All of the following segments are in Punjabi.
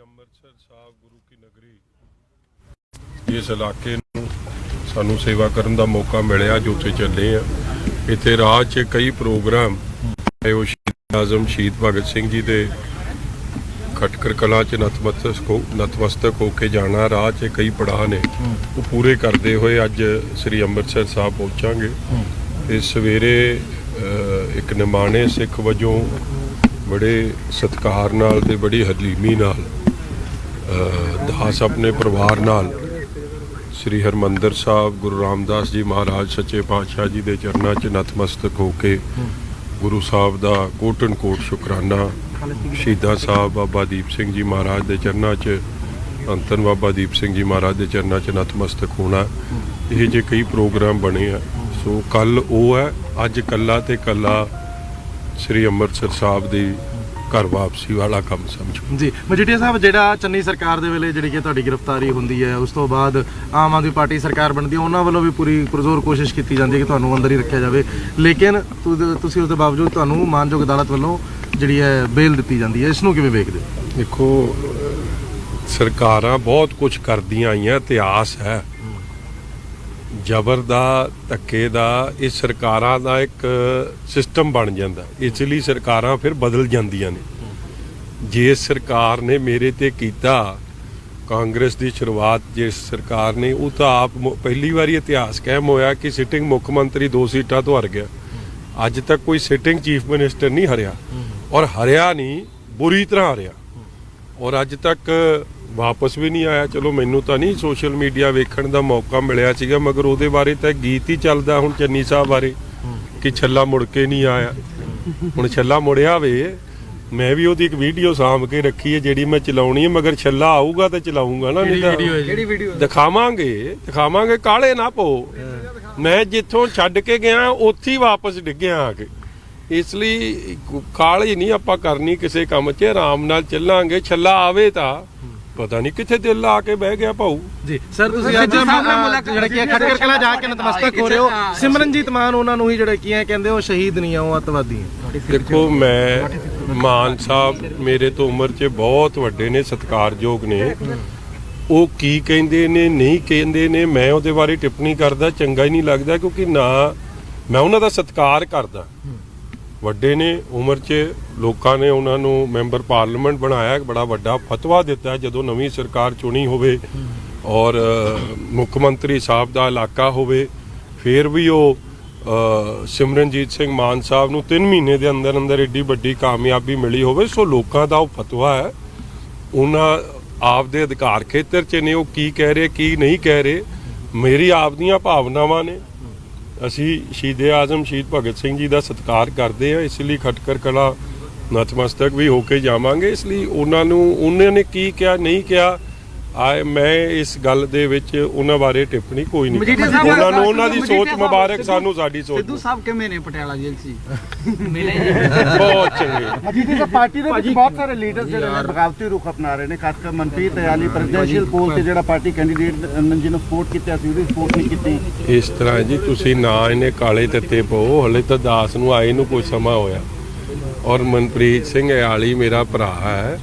ਅੰਮ੍ਰਿਤਸਰ ਸਾਹਿਬ ਗੁਰੂ ਕੀ ਨਗਰੀ ਇਸ ਇਲਾਕੇ ਨੂੰ ਸਾਨੂੰ ਸੇਵਾ ਕਰਨ ਦਾ ਮੌਕਾ ਮਿਲਿਆ ਜੋ ਉੱਥੇ ਚੱਲੇ ਆ। ਇੱਥੇ ਰਾਹ 'ਚ ਕਈ ਪ੍ਰੋਗਰਾਮ ਉਹ ਸ਼ਹੀਦ ਆਜ਼ਮ ਸ਼ਹੀਦ ਭਗਤ ਸਿੰਘ ਜੀ ਦੇ ਖਟਕੜ ਕਲਾਂ 'ਚ ਨਤਮਸਤਕ ਹੋ ਕੇ ਜਾਣਾ। ਰਾਹ 'ਚ ਕਈ ਪੜਾਅ ਨੇ ਉਹ ਪੂਰੇ ਕਰਦੇ ਹੋਏ ਅੱਜ ਸ੍ਰੀ ਅੰਮ੍ਰਿਤਸਰ ਸਾਹਿਬ ਪਹੁੰਚਾਂਗੇ। ਤੇ ਸਵੇਰੇ ਇੱਕ ਨਿਮਾਣੇ ਸਿੱਖ ਵਜੋਂ बड़े सत्कार नाल ते बड़ी हलीमी नाल दास अपने परिवार नाल श्री हरमंदर साहब गुरु रामदास जी महाराज सच्चे पातशाह जी के चरणों च नतमस्तक होके गुरु साहब का कोटन कोट शुकराना शहीदा साहब बाबा दीप सिंह जी महाराज के चरणों च अंतन बाबा दीप सिंह जी महाराज के चरणों च नतमस्तक होना। ये जे कई प्रोग्राम बने हैं। सो कल वो है, अज कला ते कला श्री ਅੰਮ੍ਰਿਤਸਰ ਸਾਹਿਬ ਦੀ ਘਰ ਵਾਪਸੀ ਵਾਲਾ ਕੰਮ ਸਮਝੋ ਜੀ। ਮਜੀਠੀਆ ਸਾਹਿਬ, ਜਿਹੜਾ ਚੰਨੀ ਸਰਕਾਰ ਦੇ ਵੇਲੇ ਜਿਹੜੀ ਕਿ ਤੁਹਾਡੀ ਗ੍ਰਿਫਤਾਰੀ ਹੁੰਦੀ ਹੈ, ਉਸ ਤੋਂ ਬਾਅਦ ਆਮ ਆਦਮੀ ਪਾਰਟੀ ਸਰਕਾਰ ਬਣਦੀ ਹੈ, ਉਹਨਾਂ ਵੱਲੋਂ ਵੀ ਪੂਰੀ ਪੁਰਜ਼ੋਰ ਕੋਸ਼ਿਸ਼ ਕੀਤੀ ਜਾਂਦੀ ਹੈ ਕਿ ਤੁਹਾਨੂੰ ਅੰਦਰ ਹੀ ਰੱਖਿਆ ਜਾਵੇ, ਲੇਕਿਨ ਤੁਸੀਂ ਉਸ ਦੇ ਬਾਵਜੂਦ ਤੁਹਾਨੂੰ ਮਾਨਯੋਗ ਅਦਾਲਤ ਵੱਲੋਂ ਜਿਹੜੀ ਹੈ ਬੇਲ ਦਿੱਤੀ ਜਾਂਦੀ ਹੈ। ਇਸ ਨੂੰ ਕਿਵੇਂ ਵੇਖਦੇ ਹੋ? ਦੇਖੋ, ਸਰਕਾਰਾਂ ਬਹੁਤ ਕੁਝ ਕਰਦੀਆਂ ਆਈਆਂ, ਇਤਿਹਾਸ ਹੈ ਜ਼ਬਰ ਦਾ, ਧੱਕੇ ਦਾ। ਇਹ ਸਰਕਾਰਾਂ ਦਾ ਇੱਕ ਸਿਸਟਮ ਬਣ ਜਾਂਦਾ, ਇਸ ਲਈ ਸਰਕਾਰਾਂ ਫਿਰ ਬਦਲ ਜਾਂਦੀਆਂ ਨੇ। ਜੇ ਸਰਕਾਰ ਨੇ ਮੇਰੇ ਤੇ ਕੀਤਾ, ਕਾਂਗਰਸ ਦੀ ਸ਼ੁਰੂਆਤ ਜਿਸ ਸਰਕਾਰ ਨੇ, ਉਹ ਤਾਂ ਆਪ ਪਹਿਲੀ ਵਾਰੀ ਇਤਿਹਾਸ ਕਾਇਮ ਹੋਇਆ ਕਿ ਸਿਟਿੰਗ ਮੁੱਖ ਮੰਤਰੀ 2 ਸੀਟਾਂ ਤੋਂ ਹਾਰ ਗਿਆ। ਅੱਜ ਤੱਕ ਕੋਈ ਸਿਟਿੰਗ ਚੀਫ ਮਿਨਿਸਟਰ ਨਹੀਂ ਹਰਿਆ, ਔਰ ਹਰਿਆ ਨਹੀਂ, ਬੁਰੀ ਤਰ੍ਹਾਂ ਹਰਿਆ, ਔਰ ਅੱਜ ਤੱਕ ਵਾਪਸ ਵੀ ਨਹੀਂ ਆਇਆ। ਚਲੋ ਮੈਨੂੰ ਤਾਂ ਨਹੀਂ ਸੋਸ਼ਲ ਮੀਡੀਆ ਵੇਖਣ ਦਾ ਮੌਕਾ ਮਿਲਿਆ ਸੀਗਾ, ਮਗਰ ਉਹਦੇ ਬਾਰੇ ਤਾਂ ਗੀਤ ਹੀ ਚੱਲਦਾ ਹੁਣ ਚੰਨੀ ਸਾਹਿਬ ਬਾਰੇ ਕਿ ਛੱਲਾ ਮੁੜ ਕੇ ਨਹੀਂ ਆਇਆ। ਹੁਣ ਛੱਲਾ ਮੁੜਿਆ ਵੇ, ਮੈਂ ਵੀ ਉਹਦੀ ਇੱਕ ਵੀਡੀਓ ਸਾਂਭ ਕੇ ਰੱਖੀ ਹੈ ਜਿਹੜੀ ਮੈਂ ਚਲਾਉਣੀ ਹੈ, ਮਗਰ ਛੱਲਾ ਆਊਗਾ ਤਾਂ ਚਲਾਊਂਗਾ ਨਾ, ਨਹੀਂ ਤਾਂ ਦਿਖਾਵਾਂਗੇ। ਕਾਲੇ ਨਾ ਪੋ, ਮੈਂ ਜਿੱਥੋਂ ਛੱਡ ਕੇ ਗਿਆ ਉੱਥੇ ਹੀ ਵਾਪਸ ਡਿੱਗਿਆ ਆ ਕੇ। ਇਸ ਲਈ ਕਾਹਲੀ ਨਹੀਂ ਆਪਾਂ ਕਰਨੀ ਕਿਸੇ ਕੰਮ 'ਚ, ਆਰਾਮ ਨਾਲ ਚੱਲਾਂਗੇ। ਛੱਲਾ ਆਵੇ ਤਾਂ ਪਤਾ ਨਹੀਂ ਕਿੱਥੇ ਦਿਲ ਆ ਕੇ ਬਹਿ ਗਿਆ ਭਾਊ ਜੀ। ਸਰ, ਤੁਸੀਂ ਅੱਜ ਜਿਹੜਾ ਕਿ ਖਟਕੜ ਕਲਾਂ ਜਾ ਕੇ ਨਤਮਸਤਕ ਹੋ ਰਹੇ ਹੋ, ਸਿਮਰਨਜੀਤ ਮਾਨ ਉਹਨਾਂ ਨੂੰ ਹੀ ਜਿਹੜਾ ਕੀ ਹੈ ਕਹਿੰਦੇ ਉਹ ਸ਼ਹੀਦ ਨਹੀਂ ਆ, ਉਹ ਅੱਤਵਾਦੀ ਹੈ। ਦੇਖੋ, ਮੈਂ ਮਾਨ ਸਾਹਿਬ ਮੇਰੇ ਤੋਂ ਉਮਰ 'ਚ ਬਹੁਤ ਵੱਡੇ ਨੇ, ਸਤਿਕਾਰਯੋਗ ਨੇ। ਉਹ ਕੀ ਕਹਿੰਦੇ ਨੇ ਨਹੀਂ ਕਹਿੰਦੇ ਨੇ, ਮੈਂ ਉਹਦੇ ਬਾਰੇ ਟਿੱਪਣੀ ਕਰਦਾ ਚੰਗਾ ਹੀ ਨਹੀਂ ਲੱਗਦਾ, ਕਿਉਂਕਿ ਨਾ ਮੈਂ ਉਹਨਾਂ ਦਾ ਸਤਿਕਾਰ ਕਰਦਾ। ਵੱਡੇ ਨੇ ਉਮਰ 'ਚ, ਲੋਕਾਂ ਨੇ ਉਹਨਾਂ ਨੂੰ ਮੈਂਬਰ ਪਾਰਲੀਮੈਂਟ ਬਣਾਇਆ, ਬੜਾ ਵੱਡਾ ਫਤਵਾ ਦਿੱਤਾ ਜਦੋਂ ਨਵੀਂ ਸਰਕਾਰ ਚੁਣੀ ਹੋਵੇ ਔਰ ਮੁੱਖ ਮੰਤਰੀ ਸਾਹਿਬ ਦਾ ਇਲਾਕਾ ਹੋਵੇ। ਫਿਰ ਵੀ ਉਹ ਸਿਮਰਨਜੀਤ ਸਿੰਘ ਮਾਨ ਸਾਹਿਬ ਨੂੰ 3 ਮਹੀਨੇ ਦੇ ਅੰਦਰ ਅੰਦਰ ਏਡੀ ਵੱਡੀ ਕਾਮਯਾਬੀ ਮਿਲੀ ਹੋਵੇ। ਸੋ ਲੋਕਾਂ ਦਾ ਉਹ ਫਤਵਾ ਹੈ, ਉਹਨਾਂ ਆਪ ਦੇ ਅਧਿਕਾਰ ਖੇਤਰ 'ਚ ਨੇ, ਉਹ ਕੀ ਕਹਿ ਰਹੇ ਕੀ ਨਹੀਂ ਕਹਿ ਰਹੇ, ਮੇਰੀ ਆਪ ਦੀਆਂ ਭਾਵਨਾਵਾਂ ਨੇ। ਅਸੀਂ ਸ਼ਹੀਦ ਆਜ਼ਮ ਸ਼ਹੀਦ ਭਗਤ ਸਿੰਘ ਜੀ ਦਾ ਸਤਿਕਾਰ ਕਰਦੇ ਹਾਂ, ਇਸ ਲਈ ਖਟਕੜ ਕਲਾਂ ਨਤਮਸਤਕ ਵੀ ਹੋ ਕੇ ਜਾਵਾਂਗੇ। ਇਸ ਲਈ ਉਹਨਾਂ ਨੇ ਕੀ ਕਿਹਾ ਨਹੀਂ ਕਿਹਾ, ਮੈਂ ਇਸ ਗੱਲ ਦੇ ਵਿੱਚ ਉਹਨਾਂ ਬਾਰੇ ਟਿੱਪਣੀ ਕੋਈ ਨਹੀਂ ਕਰਦਾ। ਉਹਨਾਂ ਨੂੰ ਉਹਨਾਂ ਦੀ ਸੋਚ ਮੁਬਾਰਕ, ਸਾਨੂੰ ਸਾਡੀ ਸੋਚ। ਸਿੱਧੂ ਸਾਹਿਬ ਕਿਵੇਂ ਨੇ ਪਟਿਆਲਾ ਜੇਲ੍ਹ 'ਚ? ਬਹੁਤ ਚੰਗੇ। ਜੀ ਪਾਰਟੀ ਦੇ ਵਿੱਚ ਬਹੁਤ ਸਾਰੇ ਲੀਡਰ ਜਿਹੜੇ ਨੇ ਬਗਾਵਤੀ ਰੁਖ ਅਪਣਾ ਰਹੇ ਨੇ, ਖਾਸ ਕਰ ਮਨਪ੍ਰੀਤ ਇਆਲੀ ਪ੍ਰੈਜ਼ੀਡੈਂਸ਼ੀਅਲ ਪੋਲ ਤੇ ਜਿਹੜਾ ਪਾਰਟੀ ਕੈਂਡੀਡੇਟ ਜਿਹਨੂੰ ਸਪੋਰਟ ਕੀਤਾ ਸੀ ਉਹਦੀ ਸਪੋਰਟ ਨਹੀਂ ਕੀਤੀ। ਇਸ ਤਰ੍ਹਾਂ ਜੀ, ਤੁਸੀਂ ਨਾ ਇਹਨੇ ਕਾਲੇ ਤੱਤੇ ਪਾਓ, ਹਲੇ ਤਾਂ ਦਾਸ ਨੂੰ ਆਏ ਨੂੰ ਕੁਝ ਸਮਾਂ ਹੋਇਆ, ਔਰ ਮਨਪ੍ਰੀਤ ਸਿੰਘ ਇਆਲੀ ਮੇਰਾ ਭਰਾ ਹੈ।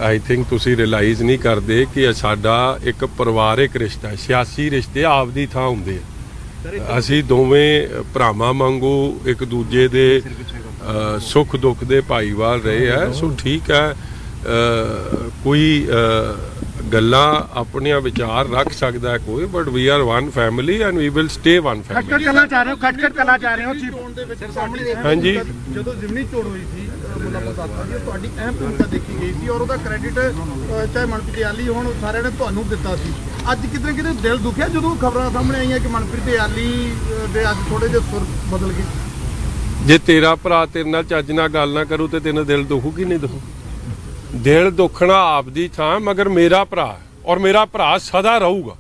ਆਈ ਥਿੰਕ ਤੁਸੀਂ ਰਿਅਲਾਈਜ਼ ਨਹੀਂ ਕਰਦੇ ਕਿ ਸਾਡਾ ਇੱਕ ਪਰਿਵਾਰਿਕ ਰਿਸ਼ਤਾ, ਸਿਆਸੀ ਰਿਸ਼ਤੇ ਆਪਦੀ ਥਾਂ ਹੁੰਦੇ ਆ। ਅਸੀਂ ਦੋਵੇਂ ਭਰਾਵਾਂ ਵਾਂਗੂ ਇੱਕ ਦੂਜੇ ਦੇ ਸੁੱਖ ਦੁੱਖ ਦੇ ਭਾਈਵਾਲ ਰਹੇ ਆ। ਸੋ ਠੀਕ ਹੈ, ਕੋਈ ਗੱਲਾਂ ਆਪਣੀਆਂ ਵਿਚਾਰ ਰੱਖ ਸਕਦਾ ਹੈ ਕੋਈ, but we are one family and we will stay one family. Khatkar Kalan ਜਾ ਰਹੇ ਹੋ ਚੋਣ ਦੇ ਵਿੱਚ ਸਾਹਮਣੇ। ਹਾਂਜੀ, ਜਦੋਂ ਜ਼ਿਮਨੀ ਚੋਣ ਹੋਈ ਸੀ ਤੁਹਾਡੀ ਅਹਿਮ ਭੂਮਿਕਾ ਦੇਖੀ ਗਈ ਸੀ, ਔਰ ਉਹਦਾ ਕ੍ਰੈਡਿਟ ਚਾਹੇ ਮਨਪ੍ਰੀਤ ਇਆਲੀ ਹੋਣ, ਸਾਰਿਆਂ ਨੇ ਤੁਹਾਨੂੰ ਦਿੱਤਾ ਸੀ। ਅੱਜ ਕਿਤੇ ਕਿਤੇ ਦਿਲ ਦੁਖਿਆ ਜਦੋਂ ਖਬਰਾਂ ਸਾਹਮਣੇ ਆਈਆਂ ਕਿ ਮਨਪ੍ਰੀਤ ਇਆਲੀ ਦੇ ਅੱਜ ਥੋੜੇ ਜਿਹੇ ਸੁਰ ਬਦਲ ਗਏ। ਜੇ ਤੇਰਾ ਭਰਾ ਤੇਰੇ ਨਾਲ ਚੱਜ ਨਾਲ ਗੱਲ ਨਾ ਕਰੂ ਤੇ ਤੈਨੂੰ ਦਿਲ ਦੁਖੂ ਕਿ ਨਹੀਂ ਦੁਖੂ? ਦਿਲ ਦੁਖਣਾ ਆਪਦੀ ਥਾਂ, ਮਗਰ ਮੇਰਾ ਭਰਾ ਔਰ ਮੇਰਾ ਭਰਾ ਸਦਾ ਰਹੂਗਾ।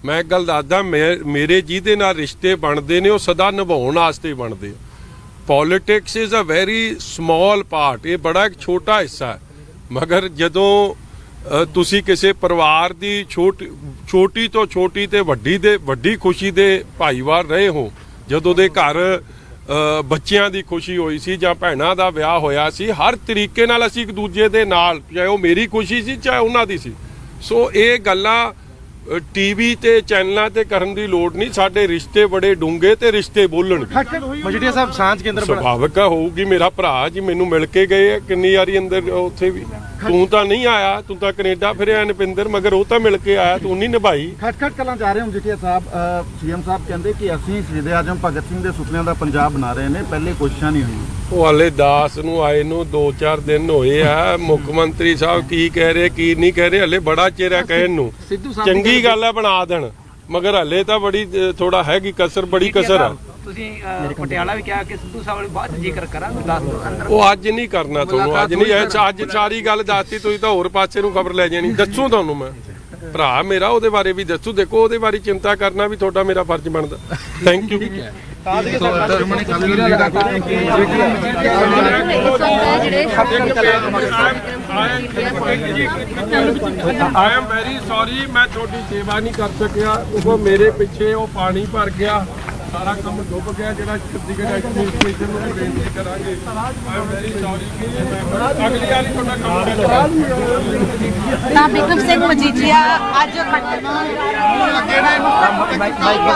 ਮੈਂ ਇੱਕ ਗੱਲ ਦੱਸਦਾ, ਮੇਰੇ ਜਿਹਦੇ ਨਾਲ ਰਿਸ਼ਤੇ ਬਣਦੇ ਨੇ ਉਹ ਸਦਾ ਨਿਭਾਉਣ ਵਾਸਤੇ ਬਣਦੇ ਆ। Politics is a very small part, ਇਹ ਬੜਾ ਇੱਕ ਛੋਟਾ ਹਿੱਸਾ ਹੈ। ਮਗਰ ਜਦੋਂ ਤੁਸੀਂ ਕਿਸੇ ਪਰਿਵਾਰ ਦੀ ਛੋਟੀ ਤੋਂ ਛੋਟੀ ਤੇ ਵੱਡੀ ਖੁਸ਼ੀ ਦੇ ਭਾਈਵਾਲ ਰਹੇ ਹੋ, ਜਦੋਂ ਦੇ ਘਰ ਬੱਚਿਆਂ ਦੀ ਖੁਸ਼ੀ ਹੋਈ ਸੀ ਜਾਂ ਭੈਣਾਂ ਦਾ ਵਿਆਹ ਹੋਇਆ ਸੀ, ਹਰ ਤਰੀਕੇ ਨਾਲ ਅਸੀਂ ਇੱਕ ਦੂਜੇ ਦੇ ਨਾਲ, ਚਾਹੇ ਉਹ ਮੇਰੀ ਖੁਸ਼ੀ ਸੀ ਚਾਹੇ ਉਹਨਾਂ ਦੀ ਸੀ। ਸੋ ਇਹ ਗੱਲਾਂ ਟੀਵੀ ਤੇ ਚੈਨਲਾਂ ਤੇ ਕਰਨ ਦੀ ਲੋੜ ਨਹੀਂ। ਸਾਡੇ ਰਿਸ਼ਤੇ ਬੜੇ ਡੂੰਘੇ ਤੇ ਰਿਸ਼ਤੇ ਬੋਲਣਗੇ। ਮਜੀਠੀਆ ਸਾਹਿਬ ਸਾਂਝ ਕੇਂਦਰ ਬਣਾ ਸੁਭਾਵਿਕ ਹੋਊਗੀ। ਮੇਰਾ ਭਰਾ ਜੀ ਮੈਨੂੰ ਮਿਲ ਕੇ ਗਏ ਆ ਕਿੰਨੀ ਵਾਰੀ ਅੰਦਰ, ਉੱਥੇ ਵੀ ਤੂੰ ਤਾਂ ਨਹੀਂ ਆਇਆ, ਤੂੰ ਤਾਂ ਕੈਨੇਡਾ ਫਿਰਿਆ ਨਪਿੰਦਰ, ਮਗਰ ਉਹ ਤਾਂ ਮਿਲ ਕੇ ਆਇਆ, ਤੂੰ ਨਹੀਂ ਨਿਭਾਈ। ਖਟਖਟ ਕਲਾਂ ਜਾ ਰਹੇ ਹਾਂ ਮਜੀਠੀਆ ਸਾਹਿਬ, ਸੀਐਮ ਸਾਹਿਬ ਕਹਿੰਦੇ ਕਿ ਅਸੀਂ ਸ਼ਹੀਦ ਆਜ਼ਮ ਭਗਤ ਸਿੰਘ ਦੇ ਸੁਪਨਿਆਂ ਦਾ ਪੰਜਾਬ ਬਣਾ ਰਹੇ ਨੇ, ਪਹਿਲੇ ਕੋਸ਼ਿਸ਼ਾਂ ਨਹੀਂ ਹੋਈਆਂ। ਉਹ ਹਾਲੇ ਦਾਸ ਨੂੰ ਆਏ ਨੂੰ 2-4 ਦਿਨ ਹੋਏ ਆ। ਮੁੱਖ ਮੰਤਰੀ ਸਾਹਿਬ ਕੀ ਕਹਿ ਰਹੇ ਕੀ ਨਹੀਂ ਕਹਿ ਰਹੇ, ਹਲੇ ਬੜਾ ਚਿਰ ਆ ਕਹਿਣ ਨੂੰ। ਸਿੱਧੂ ਸਾਹਿਬ ਚੰਗੀ ਗੱਲ ਹੈ ਬਣਾ ਦੇਣ, ਮਗਰ ਹਲੇ ਤਾਂ ਬੜੀ ਥੋੜਾ ਹੈਗੀ ਕਸਰ, ਬੜੀ ਕਸਰ ਆ। ਤੁਸੀਂ ਪਟਿਆਲਾ ਵੀ ਕਿਹਾ ਕਿ ਸਿੱਧੂ ਸਾਹਿਬ ਵਾਲੀ ਬਾਅਦ ਜ਼ਿਕਰ ਕਰਾਂਗੇ ਦੱਸ ਦਿਓ ਅੰਦਰ। ਉਹ ਅੱਜ ਨਹੀਂ ਕਰਨਾ ਤੁਹਾਨੂੰ, ਅੱਜ ਨਹੀਂ, ਅੱਜ ਸਾਰੀ ਗੱਲ ਦੱਸਤੀ, ਤੁਸੀਂ ਤਾਂ ਹੋਰ ਪਾਸੇ ਨੂੰ ਖਬਰ ਲੈ ਜਾਣੀ। ਦੱਸੂ ਤੁਹਾਨੂੰ ਮੈਂ, ਭਰਾ ਮੇਰਾ ਉਹਦੇ ਬਾਰੇ ਵੀ ਦੱਸੂ। ਦੇਖੋ ਉਹਦੇ ਬਾਰੇ ਚਿੰਤਾ ਕਰਨਾ ਵੀ ਤੁਹਾਡਾ ਮੇਰਾ ਫਰਜ਼ ਬਣਦਾ। Thank you. I am very sorry, ਮੈਂ ਤੁਹਾਡੀ ਸੇਵਾ ਨਹੀਂ ਕਰ ਸਕਿਆ। ਉਹ ਮੇਰੇ ਪਿੱਛੇ ਉਹ ਪਾਣੀ ਭਰ ਗਿਆ, ਸਾਰਾ ਕੰਮ ਡੁੱਬ ਗਿਆ। ਜਿਹੜਾ ਚੰਡੀਗੜ੍ਹ ਐਡਮਿਨਿਸਟ੍ਰੇਸ਼ਨ ਨੂੰ ਬੇਨਤੀ ਕਰਾਂਗੇ, ਆਈ ਐਮ ਵੈਰੀ ਸੌਰੀ ਕਿ ਅਗਲੀ ਵਾਰੀ ਤੁਹਾਡਾ ਕੰਮ ਤਾਂ ਬਿਕਰਮ ਸਿੰਘ ਮਜੀਠੀਆ ਅੱਜ